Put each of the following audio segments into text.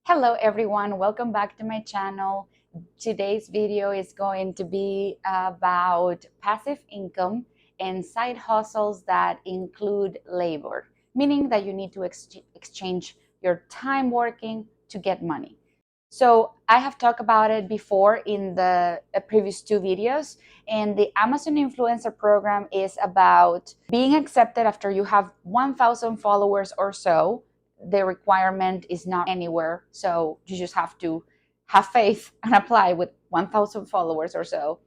Hello everyone, welcome back to my channel. Today's video is going to be about passive income and side hustles that include labor, meaning that you need to exchange your time working to get money. So I have talked about it before in the previous two videos, and the Amazon Influencer Program is about being accepted after you have 1,000 followers or so. The requirement is not anywhere, so you just have to have faith and apply with 1,000 followers or so.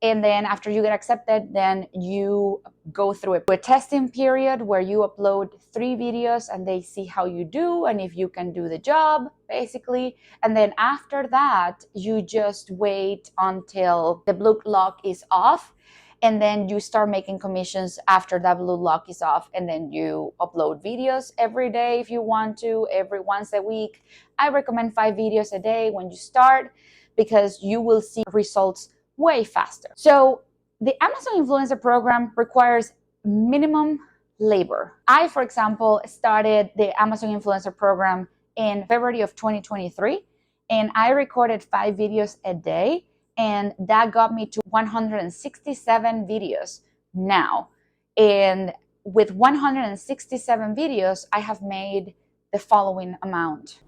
And then after you get accepted, then you go through a testing period where you upload 3 videos and they see how you do and if you can do the job, basically. And then after that, you just wait until the blue lock is off. And then you start making commissions after that blue lock is off. And then you upload videos every day if you want to, every once a week. I recommend 5 videos a day when you start because you will see results way faster. So the Amazon Influencer Program requires minimum labor. I, for example, started the Amazon Influencer Program in February of 2023, and I recorded 5 videos a day, and that got me to 167 videos now. And with 167 videos, I have made the following amount.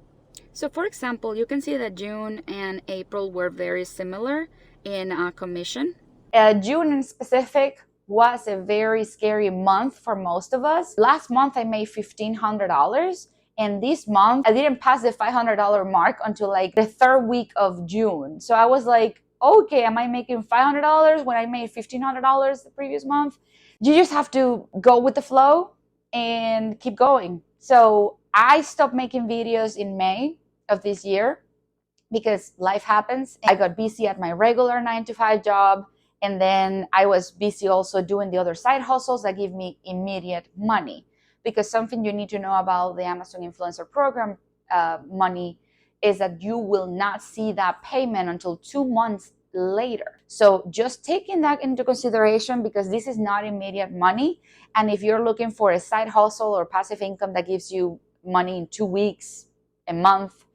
So for example, you can see that June and April were very similar in commission. June in specific was a very scary month for most of us. Last month I made $1,500, and this month I didn't pass the $500 mark until like the 3rd week of June. So I was like, okay, am I making $500 when I made $1,500 the previous month? You just have to go with the flow and keep going. So I stopped making videos in May of this year because life happens. I got busy at my regular 9-to-5 job, and then I was busy also doing the other side hustles that give me immediate money. Because something you need to know about the Amazon Influencer Program money is that you will not see that payment until 2 months later. So just taking that into consideration, because this is not immediate money. And if you're looking for a side hustle or passive income that gives you money in 2 weeks, a month,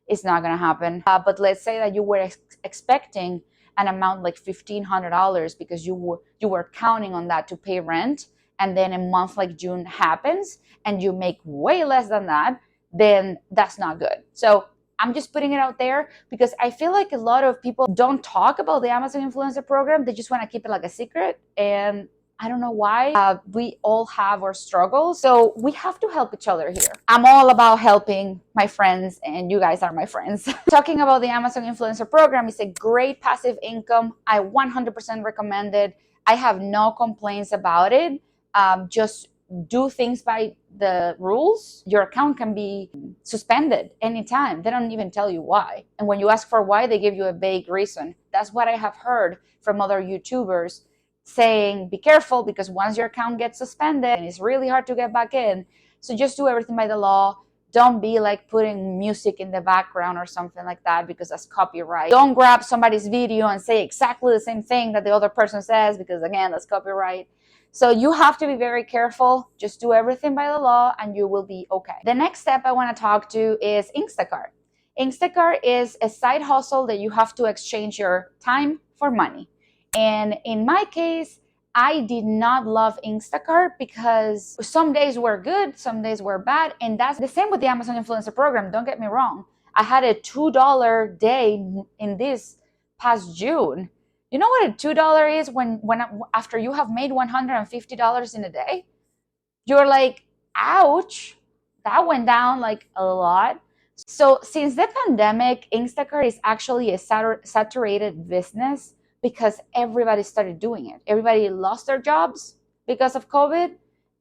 it's not going to happen. But let's say that you were expecting an amount like $1,500 because you were counting on that to pay rent, and then a month like June happens and you make way less than that, then that's not good. So I'm just putting it out there because I feel like a lot of people don't talk about the Amazon Influencer Program. They just want to keep it like a secret, and I don't know why. We all have our struggles, so we have to help each other here. I'm all about helping my friends, and you guys are my friends. Talking about the Amazon Influencer Program, is a great passive income. I 100% recommend it. I have no complaints about it. Just do things by the rules. Your account can be suspended anytime. They don't even tell you why. And when you ask for why, they give you a vague reason. That's what I have heard from other YouTubers saying, be careful, because once your account gets suspended, and it's really hard to get back in. So just do everything by the law. Don't be like putting music in the background or something like that, because that's copyright. Don't grab somebody's video and say exactly the same thing that the other person says, because again, that's copyright. So you have to be very careful. Just do everything by the law and you will be okay. The next step I want to talk to is Instacart. Instacart is a side hustle that you have to exchange your time for money. And in my case, I did not love Instacart because some days were good, some days were bad. And that's the same with the Amazon Influencer Program. Don't get me wrong. I had a $2 day in this past June. You know what a $2 is when after you have made $150 in a day? You're like, ouch, that went down like a lot. So since the pandemic, Instacart is actually a saturated business because everybody started doing it. Everybody lost their jobs because of COVID,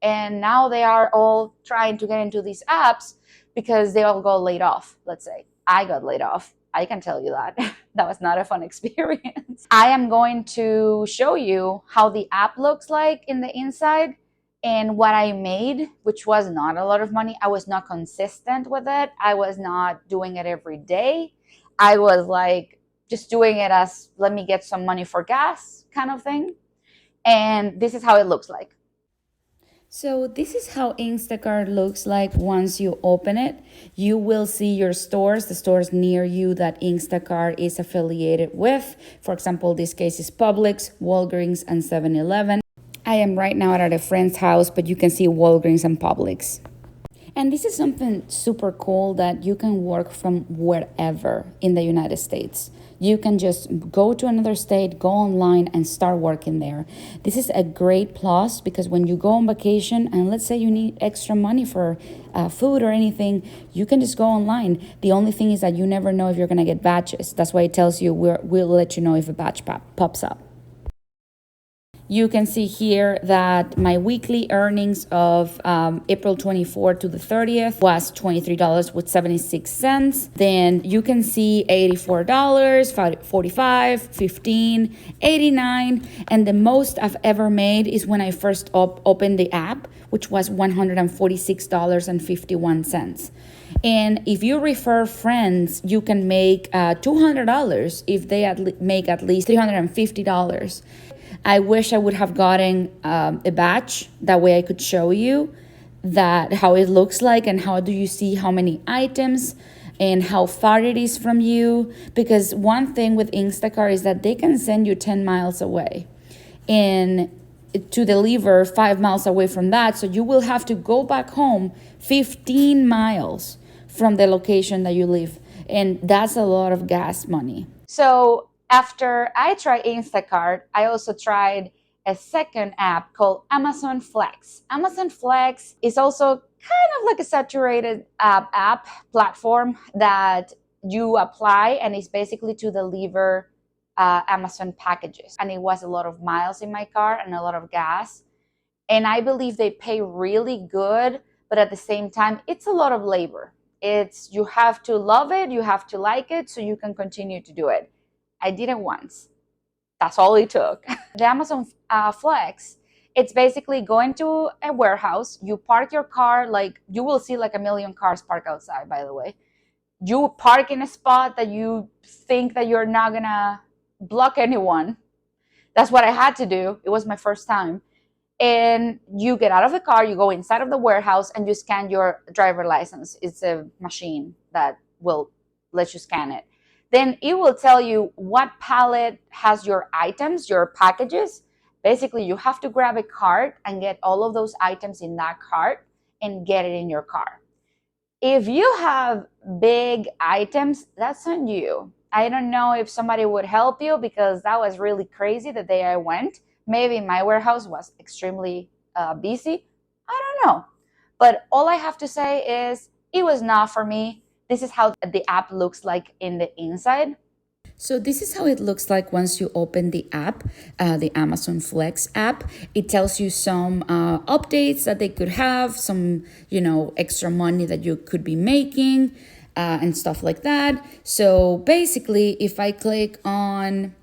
and now they are all trying to get into these apps because they all got laid off. Let's say I got laid off. I can tell you that. That was not a fun experience. I am going to show you how the app looks like in the inside and what I made, which was not a lot of money. I was not consistent with it. I was not doing it every day. I was like just doing it as, let me get some money for gas kind of thing. And this is how it looks like. So this is how Instacart looks like once you open it. You will see your stores, the stores near you that Instacart is affiliated with. For example, this case is Publix, Walgreens, and 7-Eleven. I am right now at a friend's house, but you can see Walgreens and Publix. And this is something super cool that you can work from wherever in the United States. You can just go to another state, go online, and start working there. This is a great plus because when you go on vacation and let's say you need extra money for food or anything, you can just go online. The only thing is that you never know if you're going to get batches. That's why it tells you we'll let you know if a batch pops up. You can see here that my weekly earnings of April 24th to the 30th was $23.76. Then you can see $84, $45, $15, $89. And the most I've ever made is when I first opened the app, which was $146.51. And if you refer friends, you can make $200 if they make at least $350. I wish I would have gotten a batch. That way I could show you that how it looks like and how do you see how many items and how far it is from you. Because one thing with Instacart is that they can send you 10 miles away and to deliver 5 miles away from that. So you will have to go back home 15 miles from the location that you live. And that's a lot of gas money. So after I tried Instacart, I also tried a second app called Amazon Flex. Amazon Flex is also kind of like a saturated app platform that you apply, and it's basically to deliver Amazon packages. And it was a lot of miles in my car and a lot of gas. And I believe they pay really good, but at the same time, it's a lot of labor. You have to love it, you have to like it, so you can continue to do it. I did it once. That's all it took. The Amazon Flex, it's basically going to a warehouse. You park your car, like you will see like a million cars parked outside, by the way. You park in a spot that you think that you're not gonna block anyone. That's what I had to do. It was my first time. And you get out of the car, you go inside of the warehouse, and you scan your driver license. It's a machine that will let you scan it. Then it will tell you what pallet has your items, your packages. Basically, you have to grab a cart and get all of those items in that cart and get it in your car. If you have big items, that's on you. I don't know if somebody would help you because that was really crazy the day I went. Maybe my warehouse was extremely busy. I don't know. But all I have to say is it was not for me. This is how the app looks like in the inside. So this is how it looks like once you open the app, the Amazon Flex app. It tells you some updates that they could have, some, extra money that you could be making and stuff like that. So basically, if I click on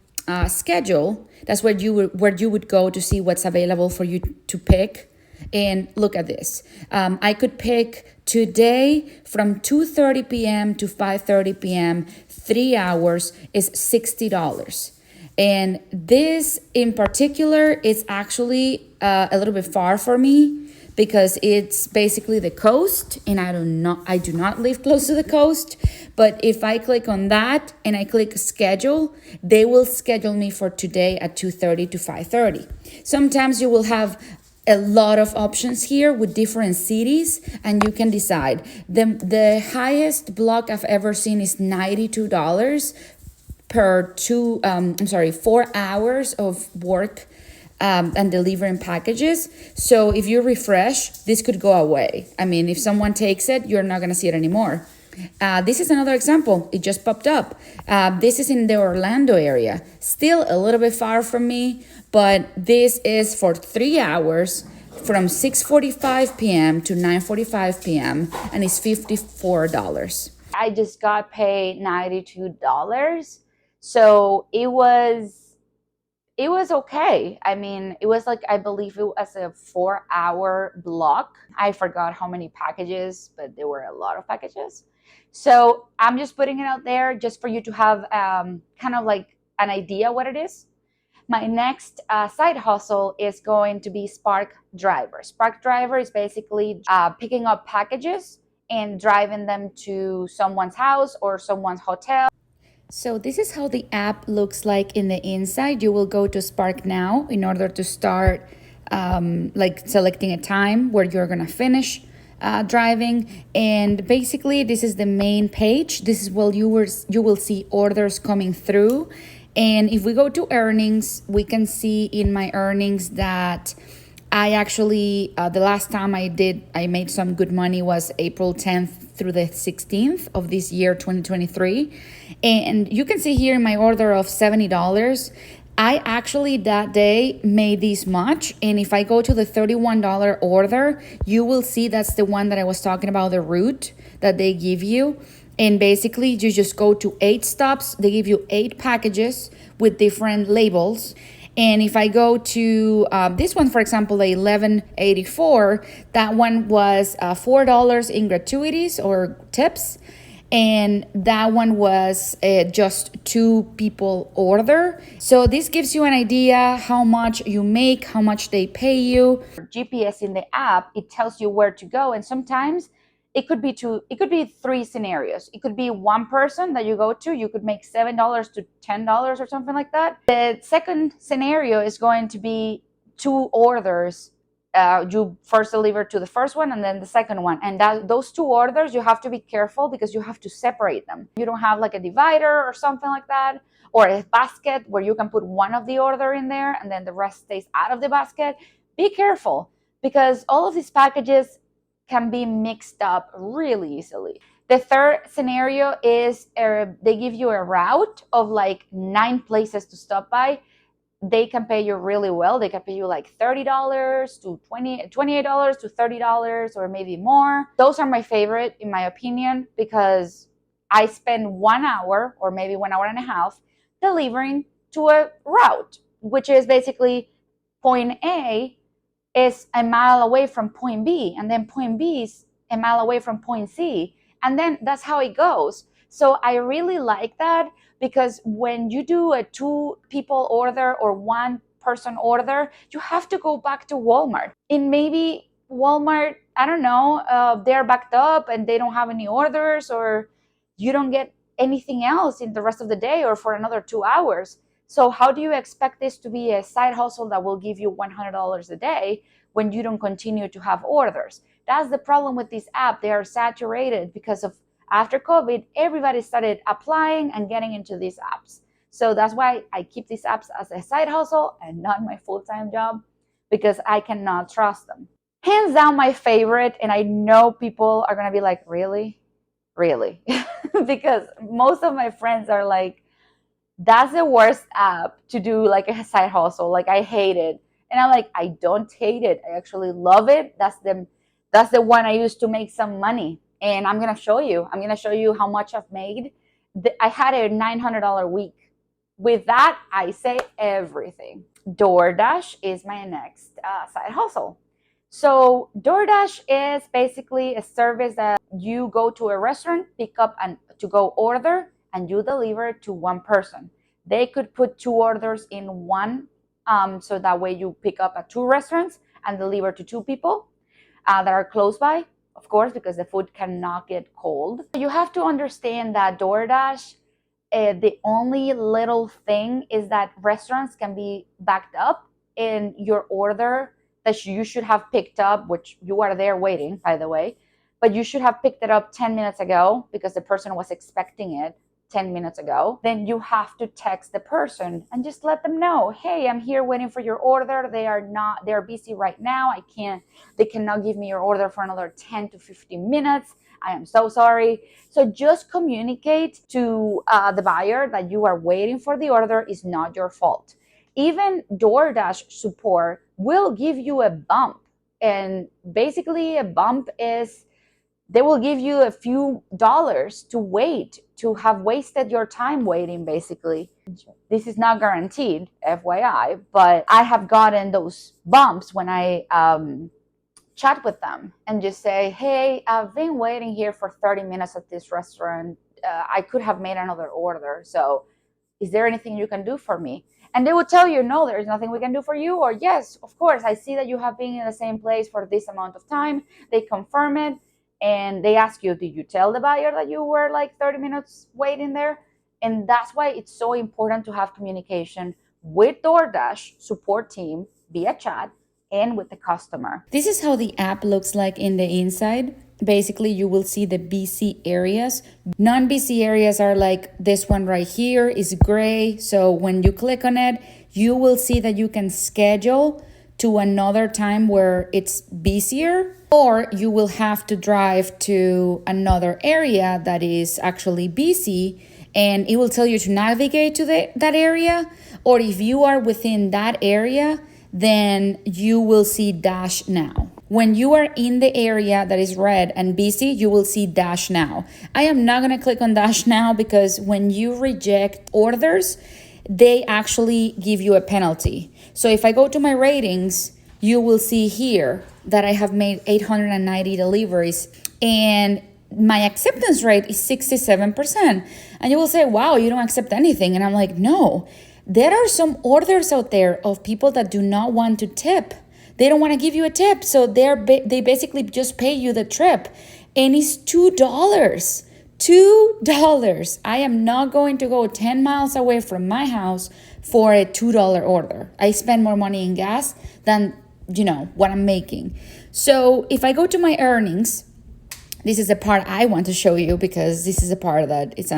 schedule, that's where you would go to see what's available for you to pick. And look at this. I could pick today from 2:30 p.m. to 5:30 p.m., 3 hours is $60. And this in particular is actually a little bit far for me because it's basically the coast, and I do not live close to the coast. But if I click on that and I click schedule, they will schedule me for today at 2:30 to 5:30. Sometimes you will have a lot of options here with different cities, and you can decide. The highest block I've ever seen is $92 per 4 hours of work and delivering packages. So if you refresh, this could go away. I mean, if someone takes it, you're not gonna see it anymore. This is another example. It just popped up. This is in the Orlando area. Still a little bit far from me, but this is for 3 hours from 6:45 p.m. to 9:45 p.m. and it's $54. I just got paid $92. So it was okay. I mean, it was like, I believe it was a 4-hour block. I forgot how many packages, but there were a lot of packages. So I'm just putting it out there just for you to have kind of like an idea what it is. My next side hustle is going to be Spark Driver. Spark Driver is basically picking up packages and driving them to someone's house or someone's hotel. So this is how the app looks like in the inside. You will go to Spark Now in order to start like selecting a time where you're gonna finish driving. And basically this is the main page. This is where you will see orders coming through. And if we go to earnings, we can see in my earnings that I actually, the last time I made some good money was April 10th through the 16th of this year, 2023. And you can see here in my order of $70, I actually that day made this much. And if I go to the $31 order, you will see that's the one that I was talking about, the route that they give you. And basically you just go to 8 stops. They give you 8 packages with different labels. And if I go to this one, for example, the 1184, that one was $4 in gratuities or tips. And that one was just 2 people order. So this gives you an idea how much you make, how much they pay you. GPS in the app, it tells you where to go. And sometimes it could be 3 scenarios. It could be one person that you go to, you could make $7 to $10 or something like that. The second scenario is going to be 2 orders. You first deliver to the first one and then the second one. And those 2 orders, you have to be careful because you have to separate them. You don't have like a divider or something like that, or a basket where you can put one of the order in there and then the rest stays out of the basket. Be careful because all of these packages can be mixed up really easily. The third scenario is they give you a route of like 9 places to stop by. They can pay you really well. They can pay you like $30 to $28 to $30 or maybe more. Those are my favorite in my opinion because I spend 1 hour or maybe 1 hour and a half delivering to a route, which is basically point A is a mile away from point B, and then point B is a mile away from point C, and then that's how it goes. So I really like that because when you do a 2 people order or 1 person order, you have to go back to Walmart. And maybe Walmart, I don't know, they're backed up and they don't have any orders, or you don't get anything else in the rest of the day or for another 2 hours. So how do you expect this to be a side hustle that will give you $100 a day when you don't continue to have orders? That's the problem with this app. They are saturated because of after COVID, everybody started applying and getting into these apps. So that's why I keep these apps as a side hustle and not my full-time job because I cannot trust them. Hands down my favorite, and I know people are going to be like, really? Really? Because most of my friends are like, that's the worst app to do like a side hustle. Like I hate it. And I'm like, I don't hate it. I actually love it. That's the one I used to make some money. And I'm going to show you. I'm going to show you how much I've made. I had a $900 week. With that, I say everything. DoorDash is my next side hustle. So DoorDash is basically a service that you go to a restaurant, pick up and to go order, and you deliver to 1 person. They could put 2 orders in one, so that way you pick up at 2 restaurants and deliver to 2 people that are close by, of course, because the food cannot get cold. You have to understand that DoorDash, the only little thing is that restaurants can be backed up in your order that you should have picked up, which you are there waiting, by the way, but you should have picked it up 10 minutes ago because the person was expecting it 10 minutes ago. Then you have to text the person and just let them know, hey, I'm here waiting for your order. They're busy right now. They cannot give me your order for another 10 to 15 minutes. I am so sorry. So just communicate to the buyer that you are waiting for the order is not your fault. Even DoorDash support will give you a bump. And basically a bump is they will give you a few dollars to wait, to have wasted your time waiting, basically. This is not guaranteed, FYI, but I have gotten those bumps when I chat with them and just say, hey, I've been waiting here for 30 minutes at this restaurant. I could have made another order. So Is there anything you can do for me? And they will tell you, no, there's nothing we can do for you. Or yes, of course, I see that you have been in the same place for this amount of time. They confirm it. And they ask you, did you tell the buyer that you were like 30 minutes waiting there? And that's why it's so important to have communication with DoorDash support team via chat and with the customer. This is how the app looks like in the inside. Basically, you will see the BC areas. Non-BC areas are like this one right here is gray. So when you click on it, you will see that you can schedule to another time where it's busier, or you will have to drive to another area that is actually busy, and it will tell you to navigate to that area. Or if you are within that area, then you will see Dash Now. When you are in the area that is red and busy, you will see Dash Now. I am not gonna click on Dash Now because when you reject orders, they actually give you a penalty. So if I go to my ratings, you will see here that I have made 890 deliveries and my acceptance rate is 67%. And you will say, wow, you don't accept anything. And I'm like, no, there are some orders out there of people that do not want to tip. They don't want to give you a tip. So they basically just pay you the trip. And it's $2. $2. I am not going to go 10 miles away from my house for a $2 order. I spend more money in gas than, what I'm making. So if I go to my earnings, this is the part I want to show you because this is a part that it's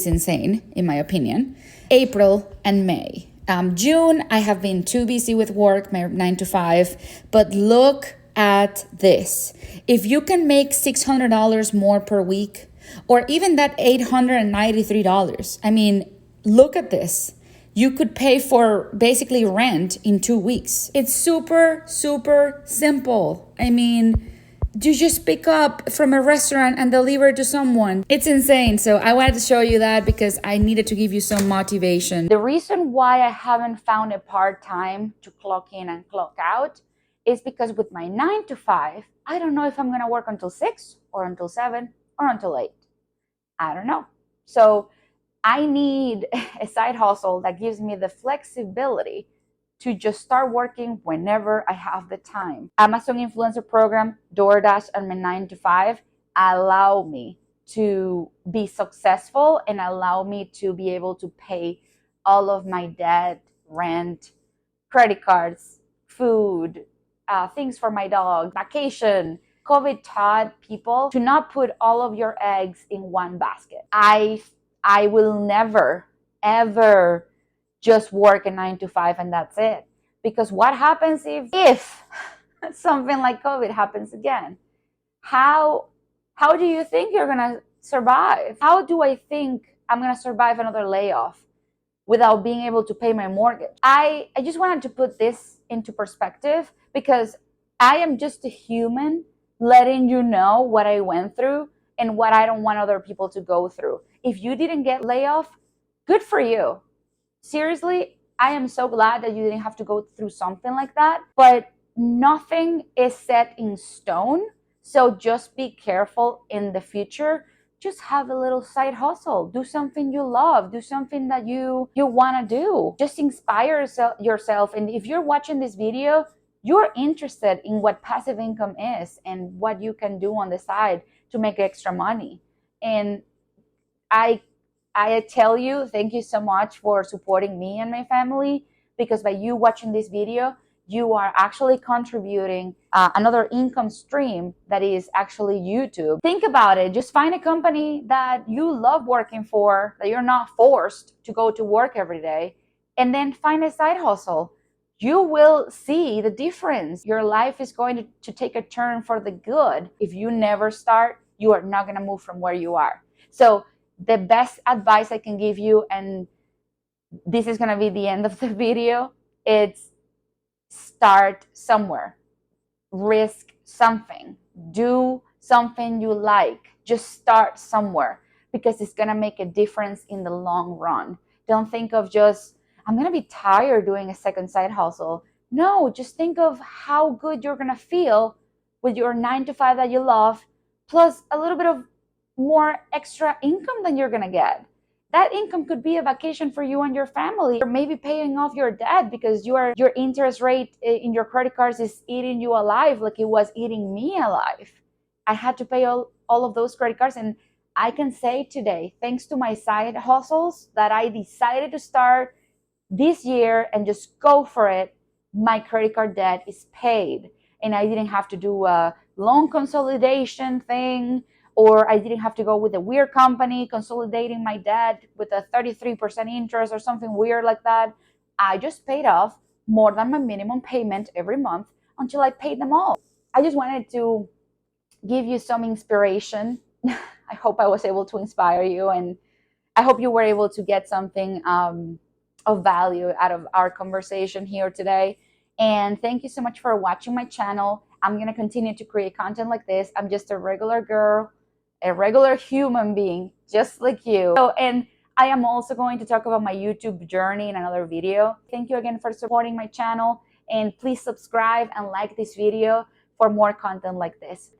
insane in my opinion. April and May. June, I have been too busy with work, my 9 to 5, but look at this. If you can make $600 more per week, or even that $893, I mean, look at this. You could pay for basically rent in 2 weeks. It's super, super simple. I mean, you just pick up from a restaurant and deliver to someone. It's insane. So I wanted to show you that because I needed to give you some motivation. The reason why I haven't found a part-time to clock in and clock out is because with my 9 to 5, I don't know if I'm going to work until 6 or until 7 or until 8. I don't know. So I need a side hustle that gives me the flexibility to just start working whenever I have the time. Amazon Influencer Program, DoorDash, and my 9 to 5 allow me to be successful and allow me to be able to pay all of my debt, rent, credit cards, food, things for my dog, vacation. COVID taught people to not put all of your eggs in one basket. I will never, ever just work a 9 to 5 and that's it. Because what happens if something like COVID happens again? How do you think you're gonna survive? How do I think I'm gonna survive another layoff without being able to pay my mortgage? I just wanted to put this into perspective because I am just a human letting you know what I went through and what I don't want other people to go through. If you didn't get layoff, good for you. Seriously, I am so glad that you didn't have to go through something like that, but nothing is set in stone. So just be careful in the future. Just have a little side hustle. Do something you love. Do something that you want to do. Just inspire yourself. And if you're watching this video, you're interested in what passive income is and what you can do on the side to make extra money. And I tell you, thank you so much for supporting me and my family, because by you watching this video, you are actually contributing another income stream that is actually YouTube. Think about it. Just find a company that you love working for, that you're not forced to go to work every day, and then find a side hustle. You will see the difference. Your life is going to take a turn for the good. If you never start, you are not going to move from where you are. So the best advice I can give you, and this is going to be the end of the video, it's start somewhere. Risk something. Do something you like. Just start somewhere because it's going to make a difference in the long run. Don't think of just, I'm going to be tired doing a second side hustle. No, just think of how good you're going to feel with your 9 to 5 that you love, plus a little bit of more extra income than you're going to get. That income could be a vacation for you and your family, or maybe paying off your debt because your interest rate in your credit cards is eating you alive like it was eating me alive. I had to pay all of those credit cards. And I can say today, thanks to my side hustles that I decided to start this year and just go for it, my credit card debt is paid. And I didn't have to do a loan consolidation thing, or I didn't have to go with a weird company consolidating my debt with a 33% interest or something weird like that. I just paid off more than my minimum payment every month until I paid them all. I just wanted to give you some inspiration. I hope I was able to inspire you, and I hope you were able to get something of value out of our conversation here today. And thank you so much for watching my channel. I'm going to continue to create content like this. I'm just a regular girl, a regular human being, just like you. And I am also going to talk about my YouTube journey in another video. Thank you again for supporting my channel. And please subscribe and like this video for more content like this.